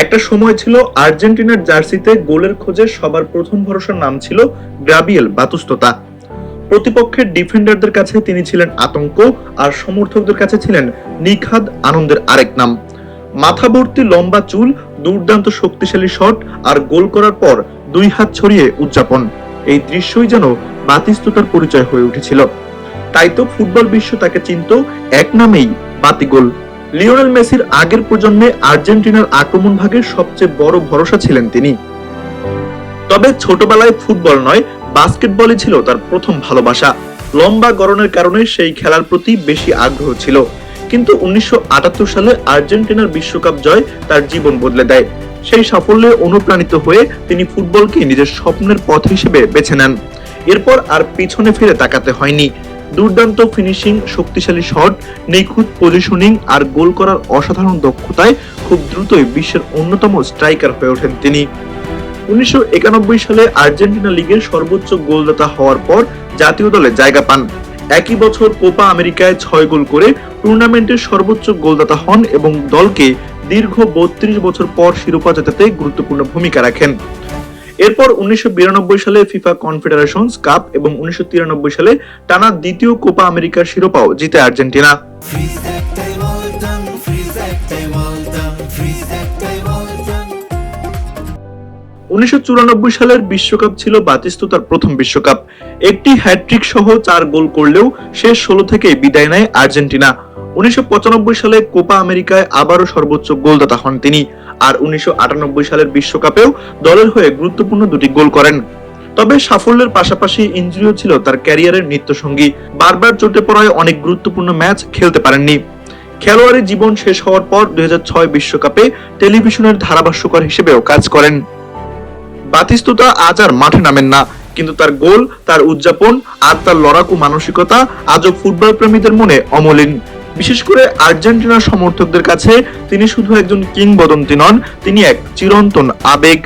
একটা সময় ছিল আর্জেন্টিনার জার্সিতে গোলের খোঁজে সবার প্রথম ভরসার নাম ছিল গ্রাবিয়েল বাতুস্তোতা। প্রতিপক্ষের ডিফেন্ডারদের কাছে তিনি ছিলেন আতঙ্ক, আর সমর্থকদের কাছে ছিলেন নিখাদ আনন্দের আরেক নাম। মাথা ভর্তি লম্বা চুল, দুর্দান্ত শক্তিশালী শট আর গোল করার পর দুই হাত ছড়িয়ে উদযাপন, এই দৃশ্যই যেন বাতিস্তুতার পরিচয় হয়ে উঠেছিল। তাই তো ফুটবল বিশ্ব তাকে চিনত এক নামেই বাতিগোল। লিওনেল মেসির আগের প্রজন্মে আর্জেন্টিনার আক্রমণ ভাগের সবচেয়ে বড় ভরসা ছিলেন তিনি। তবে ছোটবেলায় ফুটবল নয়, বাস্কেটবলই ছিল তার প্রথম ভালোবাসা। লম্বা গড়নের কারণে সেই খেলার প্রতি বেশি আগ্রহ ছিল। কিন্তু 1978 সালে আর্জেন্টিনার বিশ্বকাপ জয় তার জীবন বদলে দেয়। সেই সাফল্যে অনুপ্রাণিত হয়ে তিনি ফুটবলকে নিজের স্বপ্নের পথ হিসেবে বেছে নেন। এরপর আর পিছনে ফিরে তাকাতে হয়নি। দুর্দান্ত ফিনিশিং, শক্তিশালী শট, নিখুঁত পজিশনিং আর গোল করার অসাধারণ দক্ষতায় খুব দ্রুতই বিশ্বের অন্যতম স্ট্রাইকার হয়ে ওঠেন তিনি। 1991 সালে আর্জেন্টিনা লিগের সর্বোচ্চ গোলদাতা হওয়ার পর জাতীয় দলে জায়গা পান। একই বছর কোপা আমেরিকায় 6 গোল করে টুর্নামেন্টের সর্বোচ্চ গোলদাতা হন এবং দলকে দীর্ঘ 32 বছর পর শিরোপা জেতাতে গুরুত্বপূর্ণ ভূমিকা রাখেন। এরপর 1992 সালে ফিফা কনফেডারেশনস কাপ এবং 1993 সালে টানা দ্বিতীয় কোপা আমেরিকার শিরোপাও জিতে আর্জেন্টিনা। 1994 সালের বিশ্বকাপ ছিল বাতিস্তুতার প্রথম বিশ্বকাপ। একটি হ্যাটট্রিক সহ 4 গোল করলেও শেষ 16 থেকে বিদায় নেয় আর্জেন্টিনা। 1995 সালে কোপা আমেরিকায় আবারও সর্বোচ্চ গোলদাতা হন তিনি, আর 1998 সালের বিশ্বকাপেও দলের হয়ে গুরুত্বপূর্ণ 2টি গোল করেন। তবে সাফল্যের পাশাপাশি ইনজুরিও ছিল তার ক্যারিয়ারের নিত্যসঙ্গী। বারবার চোটে পড়ায় অনেক গুরুত্বপূর্ণ ম্যাচ খেলতে পারেননি। খেলোয়াড়ি জীবন শেষ হওয়ার পর 2006 বিশ্বকাপে টেলিভিশনের ধারাভাষ্যকার হিসেবেও কাজ করেন। বাতিস্তুতা আজ আর মাঠে নামেন না, কিন্তু তার গোল, তার উদযাপন আর তার লড়াকু মানসিকতা আজও ফুটবল প্রেমীদের মনে অমলিন। বিশেষ করে আর্জেন্টিনার সমর্থকদের কাছে তিনি শুধু একজন কিংবদন্তি নন, তিনি এক চিরন্তন আবেগ।